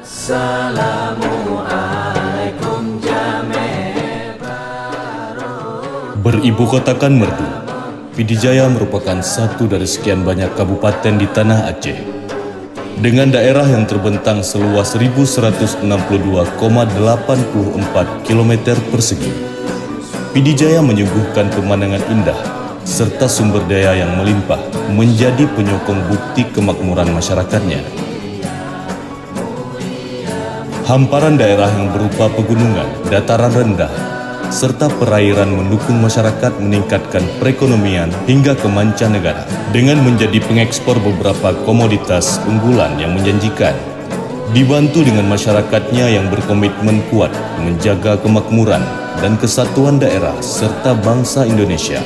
Assalamualaikum Beribu kotakan merdu, Pidijaya merupakan satu dari sekian banyak kabupaten di tanah Aceh. Dengan daerah yang terbentang seluas 1162,84 km persegi, Pidijaya menyuguhkan pemandangan indah serta sumber daya yang melimpah menjadi penyokong bukti kemakmuran masyarakatnya. Hamparan daerah yang berupa pegunungan, dataran rendah, serta perairan mendukung masyarakat meningkatkan perekonomian hingga ke mancanegara dengan menjadi pengekspor beberapa komoditas unggulan yang menjanjikan. Dibantu dengan masyarakatnya yang berkomitmen kuat menjaga kemakmuran dan kesatuan daerah serta bangsa Indonesia,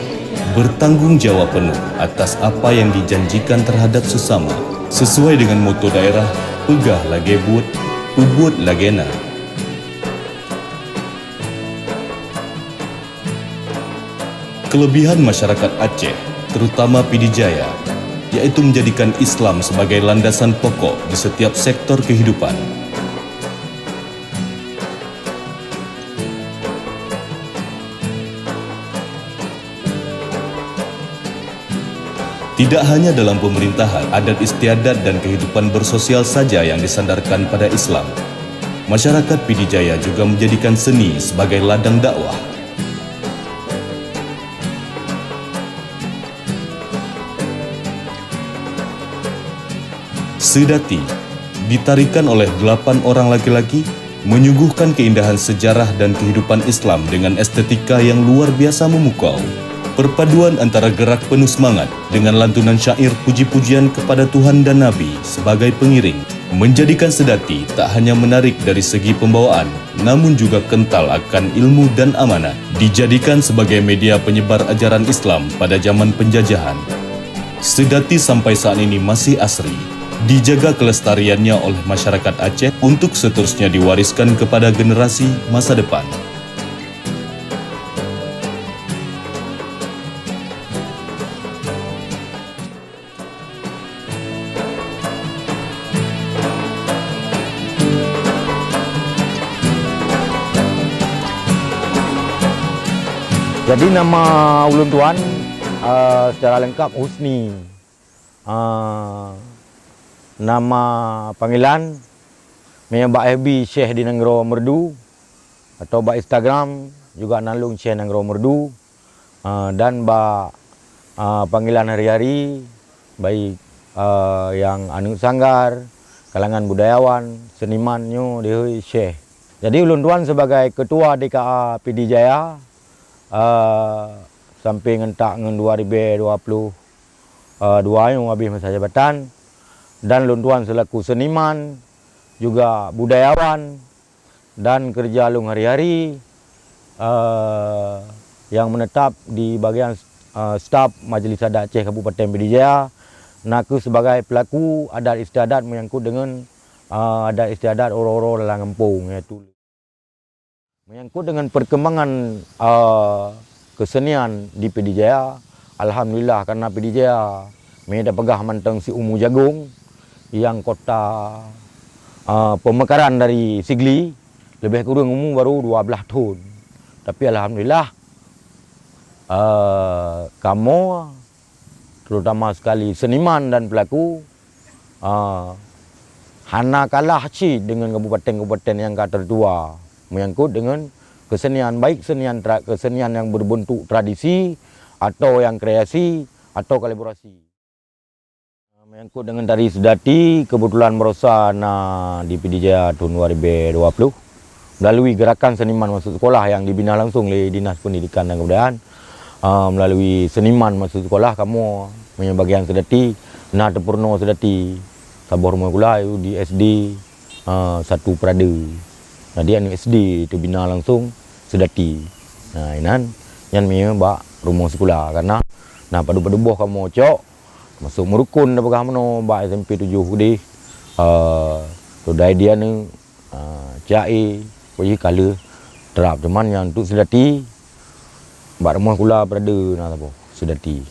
bertanggung jawab penuh atas apa yang dijanjikan terhadap sesama, sesuai dengan moto daerah, pegah lagebut, ubud lagena. Kelebihan masyarakat Aceh, terutama Pidijaya, yaitu menjadikan Islam sebagai landasan pokok di setiap sektor kehidupan. Tidak hanya dalam pemerintahan, adat istiadat dan kehidupan bersosial saja yang disandarkan pada Islam. Masyarakat Pidijaya juga menjadikan seni sebagai ladang dakwah. Sedati ditarikan oleh 8 orang laki-laki, menyuguhkan keindahan sejarah dan kehidupan Islam dengan estetika yang luar biasa memukau. Perpaduan antara gerak penuh semangat dengan lantunan syair puji-pujian kepada Tuhan dan Nabi sebagai pengiring, menjadikan Sedati tak hanya menarik dari segi pembawaan, namun juga kental akan ilmu dan amanah, dijadikan sebagai media penyebar ajaran Islam pada zaman penjajahan. Sedati sampai saat ini masih asri, dijaga kelestariannya oleh masyarakat Aceh untuk seterusnya diwariskan kepada generasi masa depan. Jadi nama ulun tuan secara lengkap Husni. Nama panggilan Mbak FB Syekh di Nenggro Merdu, atau Mbak Instagram juga Nalung Syekh Nenggro Merdu, dan Mbak panggilan hari-hari baik yang anu sanggar, kalangan budayawan, senimannya dia Syekh. Jadi ulun tuan sebagai ketua DKA Pidijaya sampai ngentak ngen 2022 yang habis masa jabatan, dan ulun tuan selaku seniman juga budayawan dan kerja lung hari-hari yang menetap di bagian staf Majlis Adat Aceh Kabupaten Pidijaya. Naku sebagai pelaku adat istiadat menyangkut dengan adat istiadat orang-orang dalam kampung, iaitu menyangkut dengan perkembangan kesenian di Pidijaya. Alhamdulillah, karena Pidijaya mereka pegah manteng si Umu Jagung yang kota pemekaran dari Sigli, lebih kurang umur baru 12 tahun. Tapi alhamdulillah kamu terutama sekali seniman dan pelaku hana kalah dengan kabupaten-kabupaten yang tertua menyangkut dengan kesenian, baik kesenian yang berbentuk tradisi atau yang kreasi atau kolaborasi. Menyangkut dengan tari Sedati, kebetulan merosa di Pidijaya tahun 2020 melalui gerakan seniman masuk sekolah yang dibina langsung oleh Dinas Pendidikan dan Kebudayaan. Melalui seniman masuk sekolah, kamu punya bagian Sedati, Tepurno Sedati, Sabor Mula di SD 1 Prada. Nah, dia SD itu bina langsung Sedati. Nah, inan yang mbak rumah sekolah karena padu-padu boh kamu cok masuk merukun dah pegah mano mbak SMP 7 gede. Tudai dia ni cai puji kala terap teman yang untuk Sedati mbak rumah kula berada apa Sedati.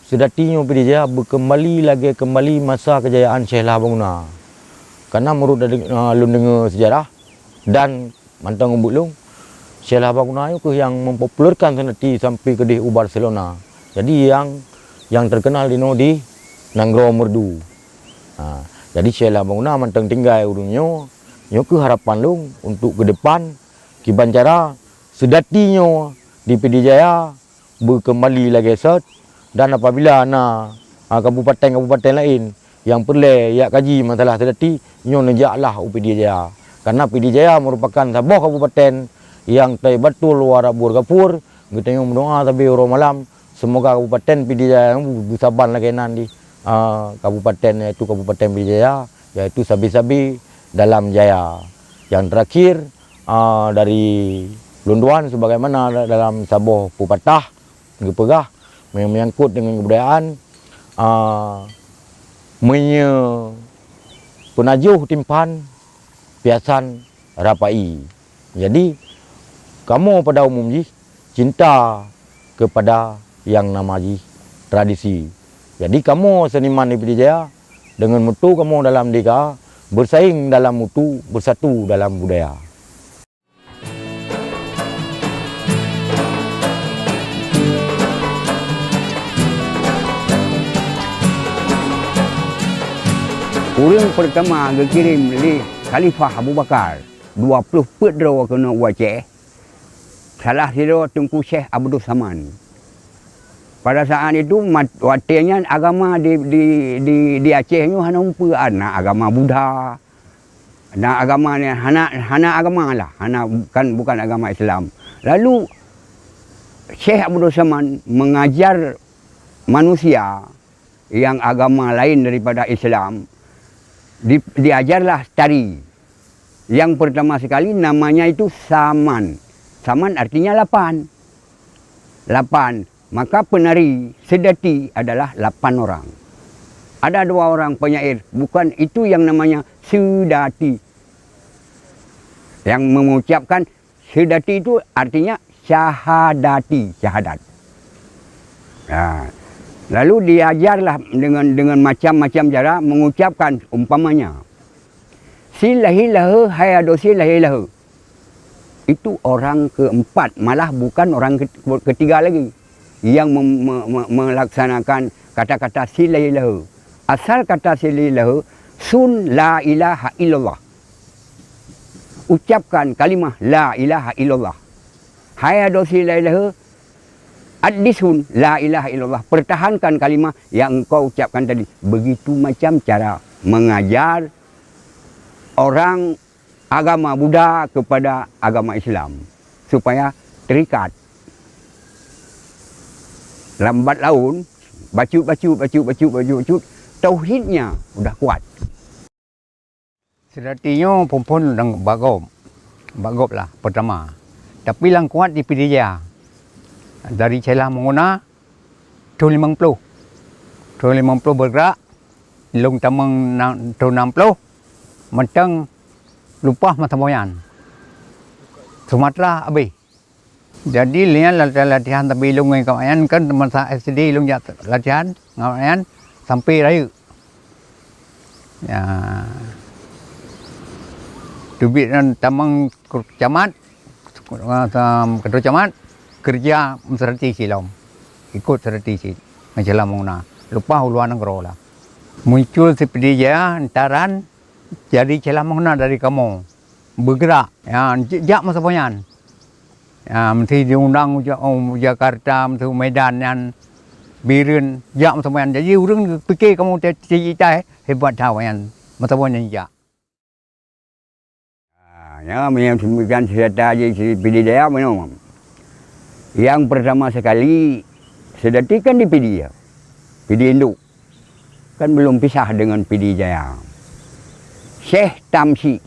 sedatinya PD Jaya kembali masa kejayaan Syekh Lah Banguna. Karena menurut lun dengar sejarah dan mantang umbuk lung, Syekh Lah Banguna itu yang mempopularkan sedati sampai ke di Barcelona. Jadi yang terkenal di Nanggro Merdu. Jadi Syekh Lah Banguna mantang tinggal urungnya, ke harapan lung untuk ke depan kiban cara sedatinya di PD Jaya berkembali lagi set, dan apabila kabupaten-kabupaten lain yang perlu ya kaji masalah sedati, nyo nejaklah PD Jaya. Karena PD Jaya merupakan sebuah kabupaten yang betul luar Burgapur, kita yang berdoa tapi orang malam semoga kabupaten PD Jaya bersaban lagi nanti kabupaten yaitu Kabupaten PD Jaya, yaitu Sabi-Sabi dalam Jaya. Yang terakhir dari Lunduan sebagaimana dalam sabuh pepatah ngepegah menyangkut dengan kebudayaan penajuh timpan piasan rapai. Jadi kamu pada umumnya cinta kepada yang namanya tradisi. Jadi kamu seniman di PD Jaya dengan mutu kamu dalam dika bersaing dalam mutu, bersatu dalam budaya. Orang pertama dikirim oleh Khalifah Abu Bakar 20 pedro kena Aceh. Salah dia Tunku Syekh Abdul Saman. Pada saat itu waktunya agama di Aceh ni hanya umpa anak agama Buddha. Anak agama ni hana agama lah, bukan agama Islam. Lalu Syekh Abdul Saman mengajar manusia yang agama lain daripada Islam. Diajarlah tari. Yang pertama sekali namanya itu Saman. Saman artinya 8. Maka penari sedati adalah 8 orang. Ada 2 orang penyair. Bukan itu yang namanya sedati. Yang mengucapkan sedati itu artinya syahadati. Syahadat. Lalu diajarlah dengan macam-macam cara mengucapkan umpamanya. Silahilahu hayado silahilahu. Itu orang keempat, malah bukan orang ketiga lagi yang melaksanakan kata-kata silahilahu. Asal kata silahilahu sun la ilaha illallah. Ucapkan kalimah la ilaha illallah. Hayado silahilahu Ad-disun la ilaha illallah. Pertahankan kalimah yang engkau ucapkan tadi. Begitu macam cara mengajar orang agama Buddha kepada agama Islam. Supaya terikat. Lambat laun, bacut. Tauhidnya sudah kuat. Sedatinya pun bagop lah pertama. Tapi yang kuat di PD Jaya. Dari Syekh Lah Banguna, tahun 50 bergerak, lung tamang tahun 60, mentang lupa mata moyan. Sumatera habis. Jadi lihat latihan tapi lung kawayan kan masa SD lung latihan kawayan sampai raya. Ya. Dubit dan tamang camat, ketua camat. Kerja menserati silam, ikut serati si Syekh Lah Banguna. Lupa huluan negara lah. Muncul si PD Jaya antaran jadi Syekh Lah Banguna dari kamu bergerak. Ya, jak masa panjang. Ya, mesti diundang Jakarta, mesti Medan yang Biren, jak masa panjang. Jadi orang fikir kamu cerita hebat tahu yang masa panjang jak. Ya, menyebutkan cerita jadi PD Jaya memang. Yang pertama sekali, sedati kan di PD ya. PD Induk. Kan belum pisah dengan PD Jaya. Syekh Tamsi.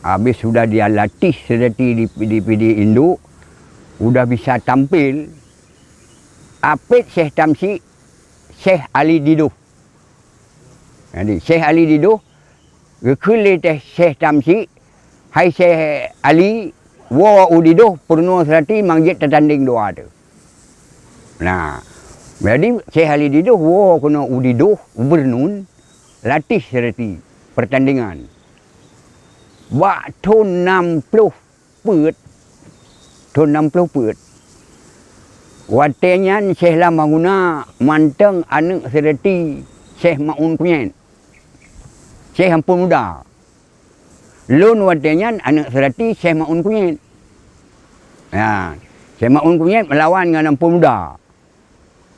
Habis sudah dia latih sedati di PD Induk. Sudah bisa tampil. Apit Syekh Tamsi, Syekh Ali Dido. Jadi Syekh Ali Dido, kekulit Syekh Tamsi, hai Syekh Ali, Wa udido purno serati manggit tertanding doa tu. Nah, Jadi Syekh Ali Diduh, kena udiduh, bernun, latih serti pertandingan. Bak ton 60 put. Ton 60 put. Watenyan Syekh Lama Guna manteng anak serti Syekh Ma'un Kunyen. Syekh Ampun Muda. Lun watenyan anak serti Syekh Ma'un Kunyen. Ya, Syekh Ma'un Kunyen melawan dengan Ampun Muda.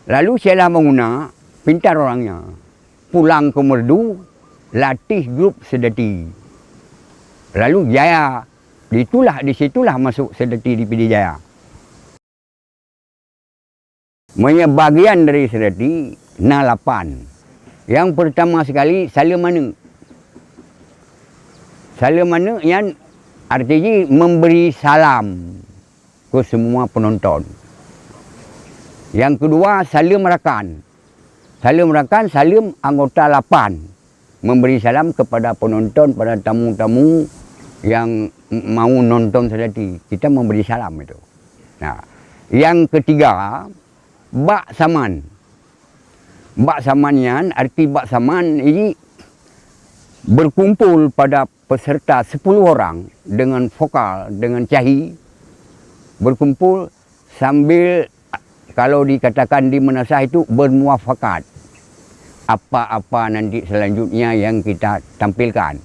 Lalu Syekh Lama Guna, pintar orangnya. Pulang ke Merdu, latih grup sedeti. Lalu jaya. Di situlah masuk sedeti di PD Jaya. Bagian dari sedeti, 8. Yang pertama sekali, Salamana. Salamana yang artinya memberi salam ke semua penonton. Yang kedua, Salim Rakan. Salim Rakan, salim anggota 8. Memberi salam kepada penonton, pada tamu-tamu yang mau nonton sedeti. Kita memberi salam itu. Nah, yang ketiga, Bak Saman. Bak Samannya, arti Bak Saman ini berkumpul pada peserta 10 orang dengan vokal, dengan cahi. Berkumpul sambil kalau dikatakan di menasah itu bermuafakat. Apa-apa nanti selanjutnya yang kita tampilkan.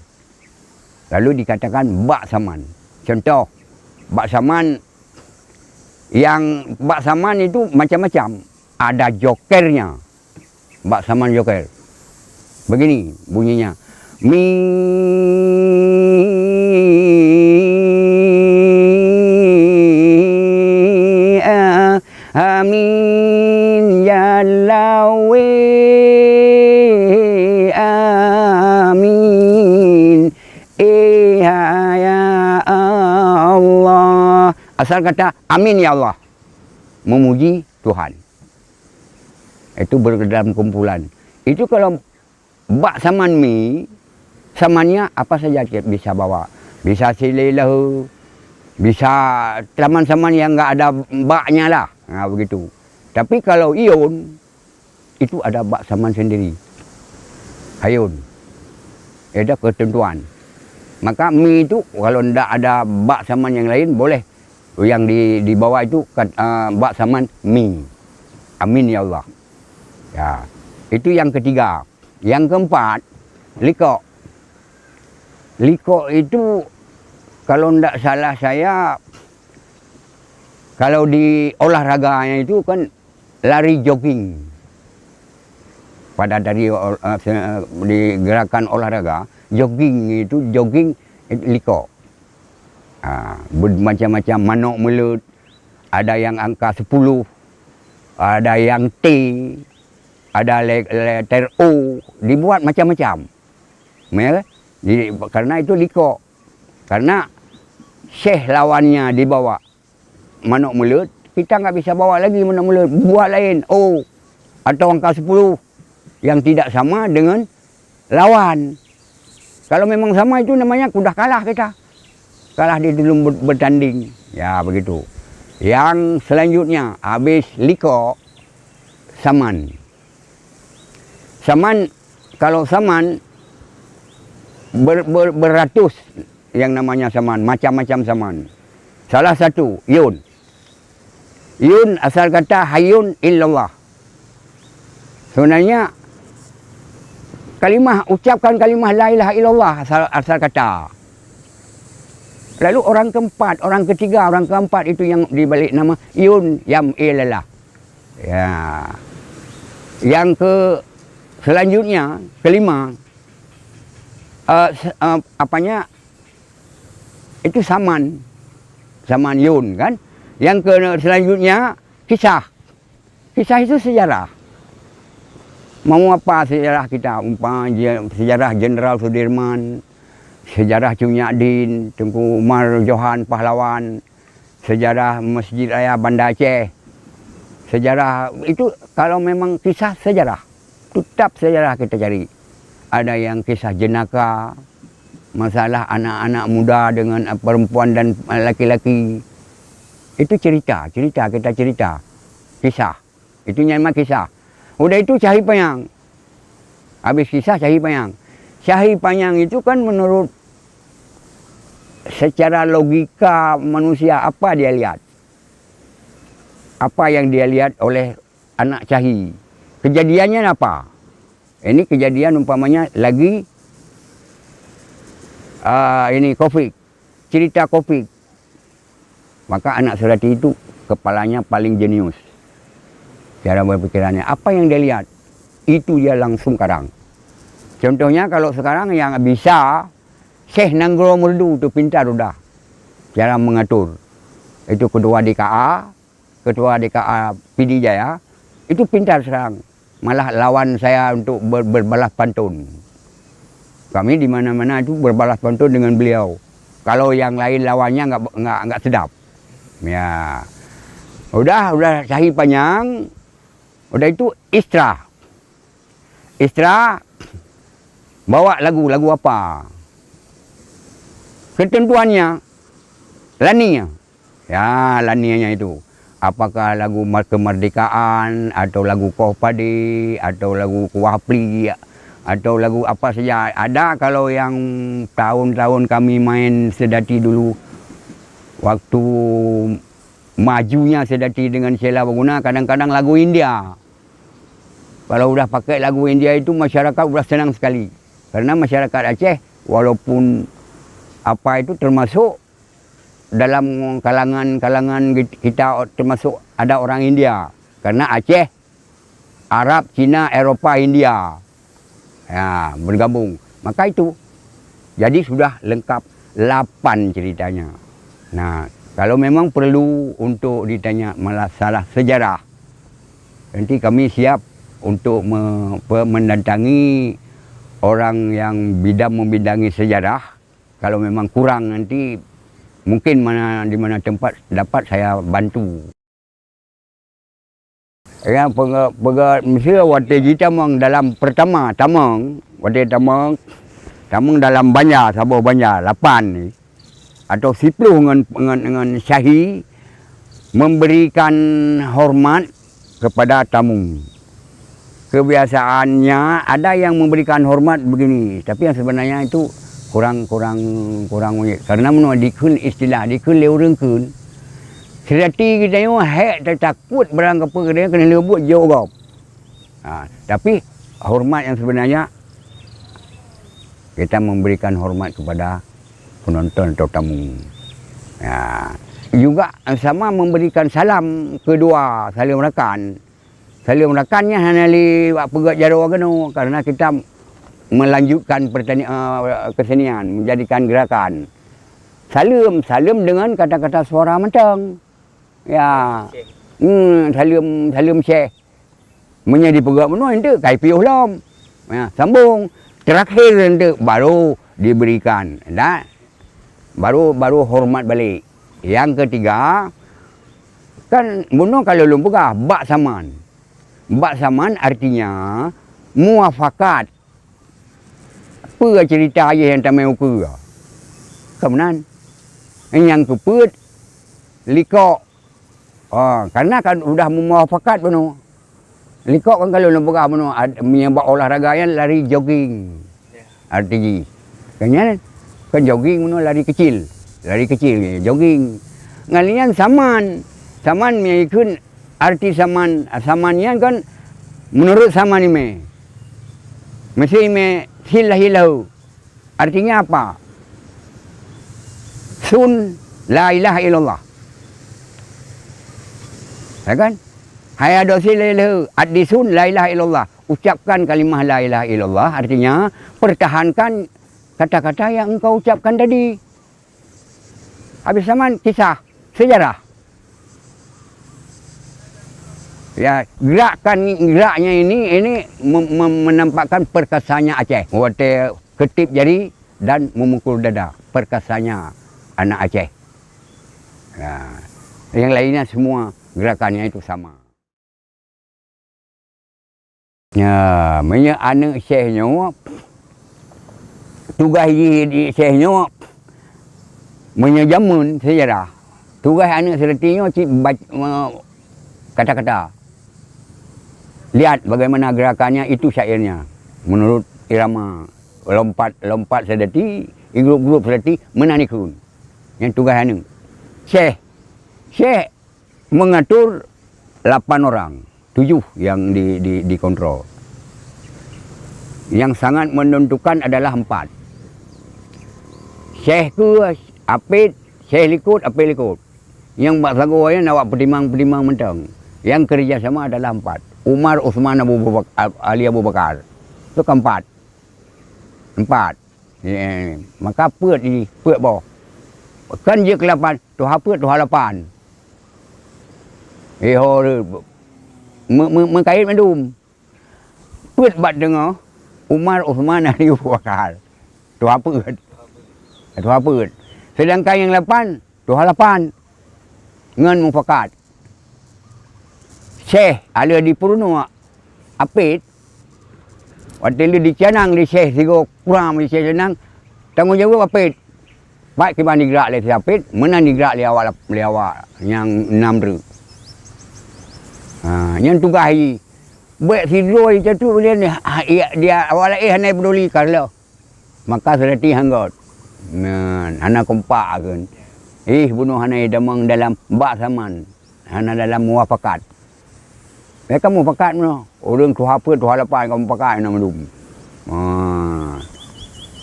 Lalu dikatakan Bak Saman. Contoh, Bak Saman itu macam-macam. Ada jokernya. Bak Saman joker. Begini bunyinya. Amin ya lawe amin ya Allah. Asal kata amin ya Allah, memuji Tuhan. Itu dalam kumpulan. Itu kalau Bak Saman mi, samannya apa saja kita bisa bawa. Bisa silelah, bisa saman yang enggak ada baknya lah. Nah, begitu. Tapi kalau ion, itu ada Bak Saman sendiri. Hayun. Ada ketentuan. Maka mi itu kalau tidak ada Bak Saman yang lain, boleh. Yang di bawah itu Bak Saman mi. Amin ya Allah. Ya. Itu yang ketiga. Yang keempat, Liko. Liko itu kalau tidak salah saya, kalau di olahraganya itu kan lari jogging. Pada dari di gerakan olahraga, jogging itu Liko. Macam-macam manok melut, ada yang angka 10, ada yang T, ada letter O, dibuat macam-macam. Karena itu Liko. Karena Syekh lawannya dibawa manok melut, kita nggak bisa bawa lagi manok melut, buat lain O atau angka 10 yang tidak sama dengan lawan. Kalau memang sama itu namanya sudah kalah kita. Kalah di dalam bertanding. Ya begitu. Yang selanjutnya habis Liko, Saman. Saman, kalau Saman beratus yang namanya Saman, macam-macam Saman. Salah satu, Yun. Yun asal kata Hayun illallah. Sebenarnya ucapkan kalimah la ilaha illallah asal kata. Lalu orang keempat, orang ketiga, orang keempat itu yang dibalik nama Yun Yam Ilalah. Ya. Yang selanjutnya, kelima, itu Saman Yun kan. Yang selanjutnya kisah itu sejarah. Mau apa sejarah kita? Sejarah Jenderal Sudirman, sejarah Cunyadin, Tengku Umar Johan pahlawan, sejarah Masjid Raya Banda Aceh, sejarah itu kalau memang kisah sejarah, tetap sejarah kita cari. Ada yang kisah jenaka, masalah anak-anak muda dengan perempuan dan laki-laki. Itu cerita, kita cerita, kisah. Itu nama kisah. Udah itu Syahir Panyang. Habis kisah Syahir Panyang. Syahir Panyang itu kan menurut secara logika manusia apa dia lihat? Apa yang dia lihat oleh anak Syahir? Kejadiannya apa? Ini kejadian umpamanya lagi ini Covid. Cerita Covid. Maka anak Surati itu kepalanya paling jenius. Cara berpikirannya. Apa yang dia lihat? Itu dia langsung karang. Contohnya kalau sekarang yang bisa, Syekh Nanggro Merdu itu pintar udah. Cara mengatur. Itu ketua DKA PD Jaya. Itu pintar sekarang. Malah lawan saya untuk berbalas pantun. Kami di mana-mana itu berbalas pantun dengan beliau. Kalau yang lain lawannya nggak sedap. Ya. Udah Syahir Panyang. Udah itu Istra. Bawa lagu apa? Ketentuannya laninya. Ya, lanianya itu. Apakah lagu kemerdekaan atau lagu Kohpadi atau lagu Kuapli atau lagu apa saja. Ada kalau yang tahun-tahun kami main Sedati dulu waktu majunya Sedati dengan Sheila Baguna, kadang-kadang lagu India. Kalau udah pakai lagu India itu masyarakat udah senang sekali. Karena masyarakat Aceh walaupun apa itu termasuk dalam kalangan kita termasuk ada orang India. Karena Aceh, Arab, Cina, Eropah, India. Ya, bergabung. Maka itu. Jadi sudah lengkap 8 ceritanya. Nah, kalau memang perlu untuk ditanya masalah sejarah, nanti kami siap untuk mendatangi orang yang membidangi sejarah. Kalau memang kurang nanti mungkin di mana tempat dapat saya bantu. Ya, mesti waktu kita dalam pertama tamang dalam Banjar, Sabah Banjar 8 ni atau 10 dengan Syahir memberikan hormat kepada tamu. Kebiasaannya ada yang memberikan hormat begini, tapi yang sebenarnya itu kurang karena menurut dikun istilah dikun leurengkeun. Serati kita ni takut barang apa dia kena lebut jauh kau. Tapi hormat yang sebenarnya kita memberikan hormat kepada penonton atau tamu. Juga sama memberikan salam kedua, salam rakan. Salam rakannya hanya pegat jaro kena karena kita melanjutkan kesenian, menjadikan gerakan. Salam dengan kata-kata suara mentang. Ya. Salam Syekh. Menjadi pegat menua itu kaipi ulam. Ya, sambung. Terakhir itu baru diberikan. Dah. Baru hormat balik. Yang ketiga kan bunuh kalau belum pegah bak saman. Bak saman artinya muafakat. Apa cerita ayah yang tak mahu ke? Kemudian yang keput likok. Karena kan sudah muafakat bunuh. Likok kan kalau belum pegah bunuh menyebab olahraga yang lari jogging. Artinya kan jogging bunuh lari kecil jogging. Ngalian saman mengikut arti samannya kan menurut saman ini mesti hilau. Artinya apa? Sun la ilaha illallah. Ya kan? Hayadosi la ilaha adisun la ilaha illallah. Ucapkan kalimah la ilaha illallah artinya pertahankan kata-kata yang engkau ucapkan tadi. Habis zaman kisah sejarah. Ya, geraknya ini menampakkan perkasanya Aceh. Waktu ketip jari dan memukul dada. Perkasanya anak Aceh. Ya. Yang lainnya semua gerakannya itu sama. Ya, banyak anak Syekhnya tugas di Syekhnya menyajamun sejarah. Tugas anak sertinya kata-kata. Lihat bagaimana gerakannya, itu syairnya. Menurut irama lompat sedeti, grup sedeti menanikun. Yang tugas anu. Syekh mengatur 8 orang, 7 yang dikontrol. Yang sangat menentukan adalah 4. Syekh ku apit, Syekh likut, apit likut. Yang Mbak Sagoya nak pertimang mentang. Yang kerjasama adalah 4. Umar, Uthman, Ali Abu Bakar. Itu keempat. 4. Maka put boh. Kan je ke-8, Tuhan put, Tuhan 8. Mengkait mendum. Put bat dengar. Umar, Uthman, Ali Abu Bakar. Tuhan put. Tuhan put. Sedangkan yang 8, Tuhan 8. Ngan mufakat. Syekh ada di Purunua. Apit. Waktu dia dicanang di Syekh Sigo kurang di Syekh Senang. Tanggungjawab apit. Baik kita digerak oleh Apit. Mana digerak oleh awak yang 6 ru. Yang tugas ini. Baik tidur macam tu dia awal hanai peduli kalau. Maka serati hanggot. Anak kompak kan. Bunuh hanai damang dalam bak saman. Hana dalam muafakat. Mereka muafakat mana? Orang Tuhan apa, Tuhan lepas kamu pakai nama dum.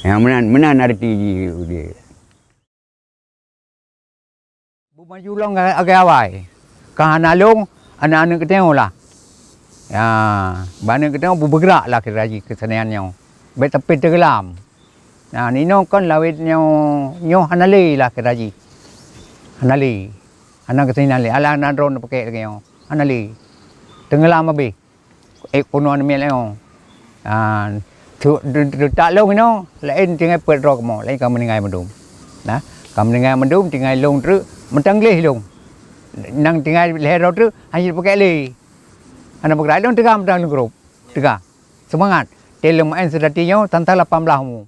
Yang menan arti dia. Maju long agak awal. Kahana long anak-anak kita lah. Ya, bana kita bergerak lah kira keseniannya. Betapit tergelam. Nah, nino kan lawitnya nyo hanali lah kira hanali. Anak kesenian le, ala anak drone pakai lagi yo. Hanali. Tenggelam abe. Ekonomi le. Tak long ino, lain tinggal ปิด rok mo, lain kamu ningai mendum. Nah, kamu ningai mendum tinggal long terus mentang leh long. Nang tinggal leher terus hanya pakai leh. Anak bergerak dong tegak mentang grup. Tegak. Semangat. Telem main sedatinya tantang 18 mu.